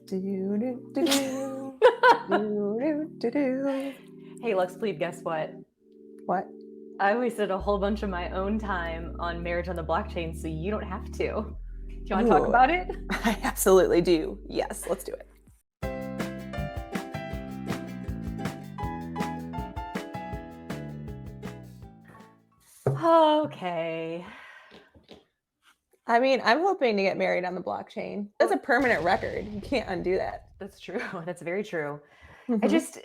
Do-do-do-do. Do-do-do-do. Hey, Lux, please, guess what? What? I wasted a whole bunch of my own time on Marriage on the Blockchain, so you don't have to. Do you want to talk Ooh. about it? I absolutely do. Yes, let's do it. Okay. I mean, I'm hoping to get married on the blockchain. That's a permanent record. You can't undo that. That's true. That's very true. Mhm.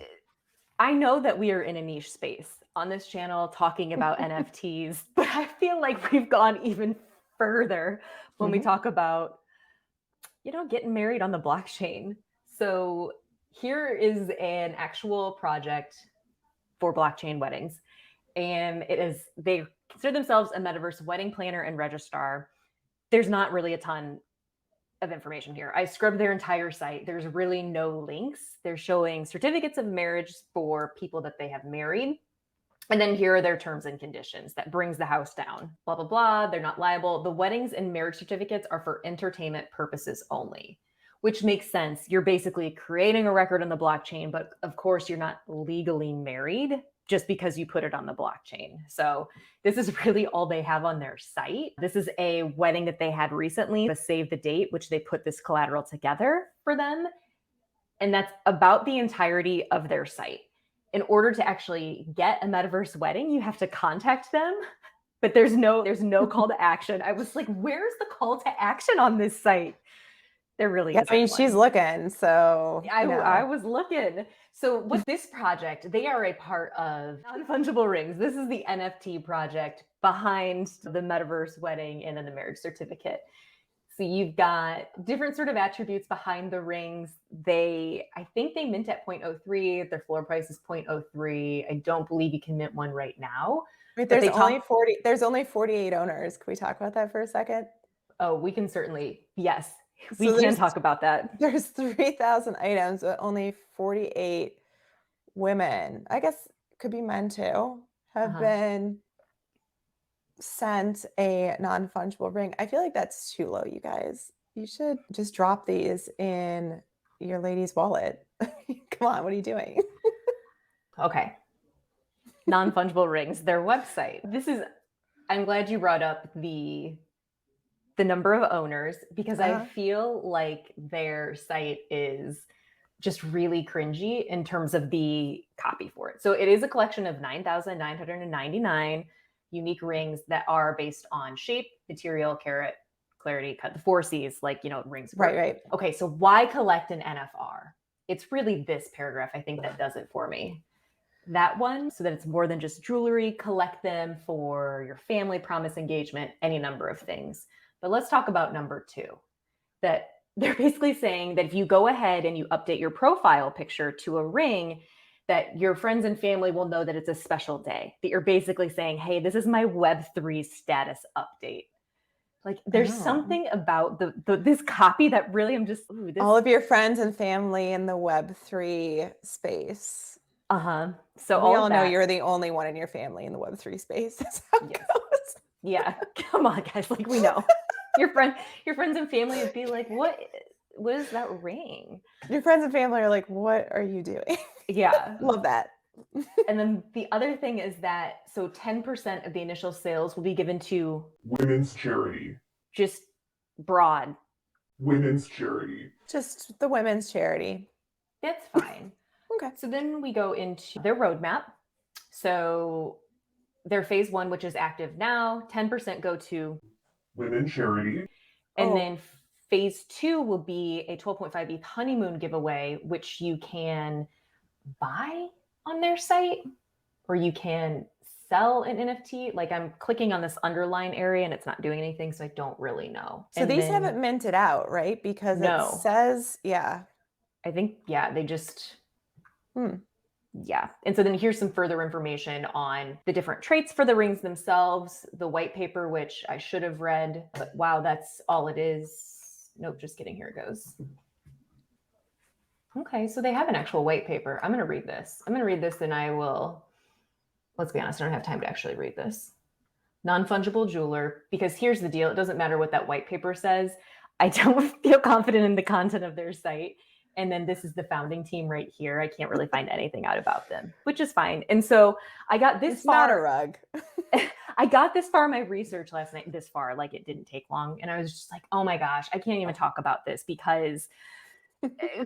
I know that we are in a niche space on this channel talking about NFTs, but I feel like we've gone even further when we Mhm. talk about, getting married on the blockchain. So here is an actual project for blockchain weddings. And they consider themselves a metaverse wedding planner and registrar. There's not really a ton of information here. I scrubbed their entire site. There's really no links. They're showing certificates of marriage for people that they have married. And then here are their terms and conditions that brings the house down. Blah, blah, blah. They're not liable. The weddings and marriage certificates are for entertainment purposes only, which makes sense. You're basically creating a record on the blockchain, but of course you're not legally married just because you put it on the blockchain. So this is really all they have on their site. This is a wedding that they had recently, the save the date, which they put this collateral together for them. And that's about the entirety of their site. In order to actually get a metaverse wedding, you have to contact them, but there's no call to action. I was like, where's the call to action on this site? There really isn't. I mean, she's looking, so I was looking. So with this project, they are a part of Non Fungible Rings. This is the NFT project behind the metaverse wedding and then the marriage certificate. So you've got different sort of attributes behind the rings. I think they mint at 0.03. Their floor price is 0.03. I don't believe you can mint one right now. Wait, But there's only 48 owners. Can we talk about that for a second? Oh, we can certainly, yes, So we can talk about that. There's 3,000 items, but only 48 women, I guess could be men too, have been sent a non-fungible ring. I feel like that's too low, you guys. You should just drop these in your lady's wallet. Come on, what are you doing? Okay. Non Fungible Rings, their website. I'm glad you brought up the number of owners because I feel like their site is just really cringy in terms of the copy for it. So it is a collection of 9,999 unique rings that are based on shape, material, carat, clarity, cut, the 4 C's, rings. Right. Okay, so why collect an NFR? It's really this paragraph, I think, that does it for me. That one, so that it's more than just jewelry, collect them for your family, promise, engagement, any number of things. But let's talk about number 2, that they're basically saying that if you go ahead and you update your profile picture to a ring, that your friends and family will know that it's a special day, that you're basically saying, hey, this is my Web3 status update. Like there's something about this copy that really I'm just, all of your friends and family in the Web3 space. So we all know you're the only one in your family in the Web3 space. That's how it goes. Yeah. Come on, guys. Like we know. Your friends and family would be like, what is that ring? Your friends and family are like, what are you doing? Yeah. Love that. And then the other thing is that, so 10% of the initial sales will be given to women's charity. Just broad. Women's charity. Just the women's charity. That's fine. Okay. So then we go into their roadmap. So their phase 1, which is active now, 10% go to women's charity. And then phase 2 will be a 12.5 ETH honeymoon giveaway, which you can buy on their site or you can sell an NFT. Like I'm clicking on this underline area and it's not doing anything, so I don't really know. So these haven't minted out, right? Because it says, I think, they just, yeah. And so then here's some further information on the different traits for the rings themselves, the white paper, which I should have read, but wow, that's all it is. Nope, just kidding. Here it goes. Okay, so they have an actual white paper. I'm going to read this. And I will, let's be honest, I don't have time to actually read this. Non-fungible jeweler, because here's the deal. It doesn't matter what that white paper says. I don't feel confident in the content of their site. And then this is the founding team right here. I can't really find anything out about them, which is fine. And so I got this It's far. not a rug. I got this far in my research last night, this far, like it didn't take long. And I was just like, oh my gosh, I can't even talk about this because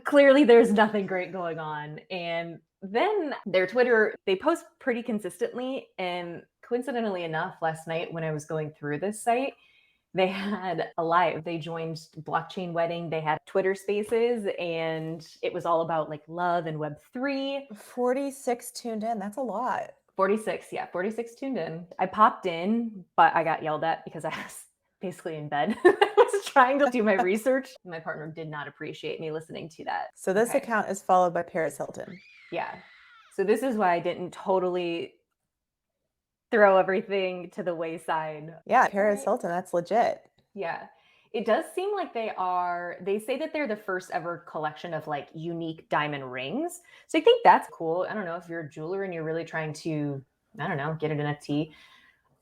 clearly there's nothing great going on. And then their Twitter, they post pretty consistently. And coincidentally enough, last night when I was going through this site, they had a live. They joined Blockchain Wedding. They had Twitter Spaces, and it was all about like love and Web3. 46 tuned in. That's a lot. 46, yeah, 46 tuned in. I popped in, but I got yelled at because I was basically in bed. I was trying to do my research. My partner did not appreciate me listening to that. So this account is followed by Paris Hilton. Yeah. So this is why I didn't totally throw everything to the wayside. Yeah, Paris Hilton, that's legit. Yeah. It does seem like they say that they're the first ever collection of like unique diamond rings. So I think that's cool. I don't know if you're a jeweler and you're really trying to, I don't know, get an NFT.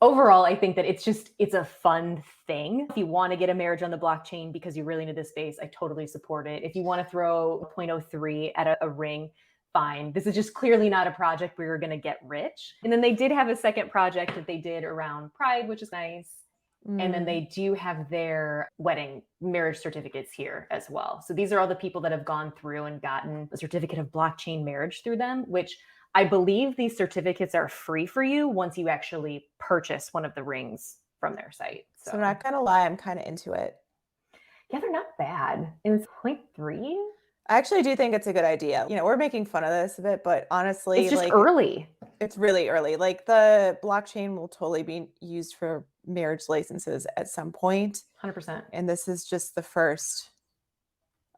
Overall, I think that it's a fun thing. If you want to get a marriage on the blockchain because you're really into this space, I totally support it. If you want to throw 0.03 at a ring, fine. This is just clearly not a project where you're going to get rich. And then they did have a second project that they did around Pride, which is nice. And then they do have their wedding marriage certificates here as well. So these are all the people that have gone through and gotten a certificate of blockchain marriage through them, which I believe these certificates are free for you once you actually purchase one of the rings from their site. So I'm not going to lie, I'm kind of into it. Yeah, they're not bad. And it's 0.3. I actually do think it's a good idea. You know, we're making fun of this a bit, but honestly, it's just like early. It's really early. Like the blockchain will totally be used for marriage licenses at some point. 100%. And this is just the first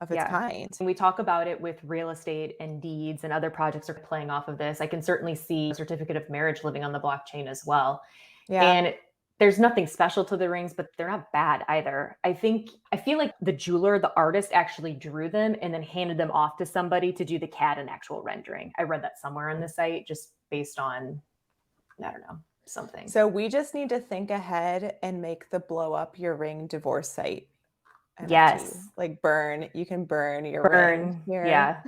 of its kind. And we talk about it with real estate and deeds and other projects are playing off of this. I can certainly see a certificate of marriage living on the blockchain as well. Yeah. And there's nothing special to the rings, but they're not bad either. I feel like the jeweler, the artist actually drew them and then handed them off to somebody to do the CAD and actual rendering. I read that somewhere on the site just based on, I don't know, something. So we just need to think ahead and make the blow up your ring divorce site. NFT. Yes. Like you can burn your ring here. Yeah.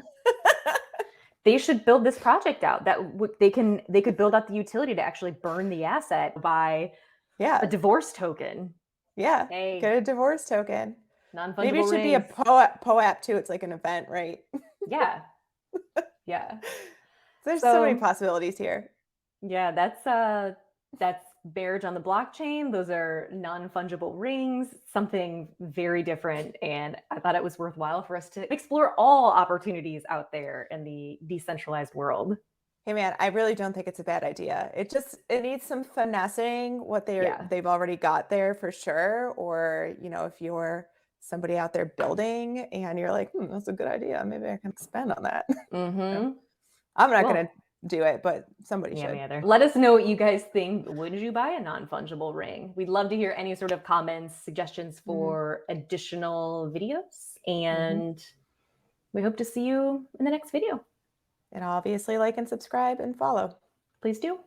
They should build this project out that they could build out the utility to actually burn the asset by a divorce token. Yeah. Hey. Get a divorce token. Non-fungible Maybe it should rings. be a POAP too. It's like an event, right? Yeah. Yeah. There's so many possibilities here. Yeah, that's marriage on the blockchain. Those are non-fungible rings, something very different. And I thought it was worthwhile for us to explore all opportunities out there in the decentralized world. Hey man, I really don't think it's a bad idea. It needs some finessing what they've already got there for sure. Or, you know, if you're somebody out there building and you're like, that's a good idea. Maybe I can spend on that. Mm-hmm. I'm not going to do it, but somebody should. Me either. Let us know what you guys think. Would you buy a non-fungible ring? We'd love to hear any sort of comments, suggestions for additional videos. And we hope to see you in the next video. And obviously like and subscribe and follow. Please do.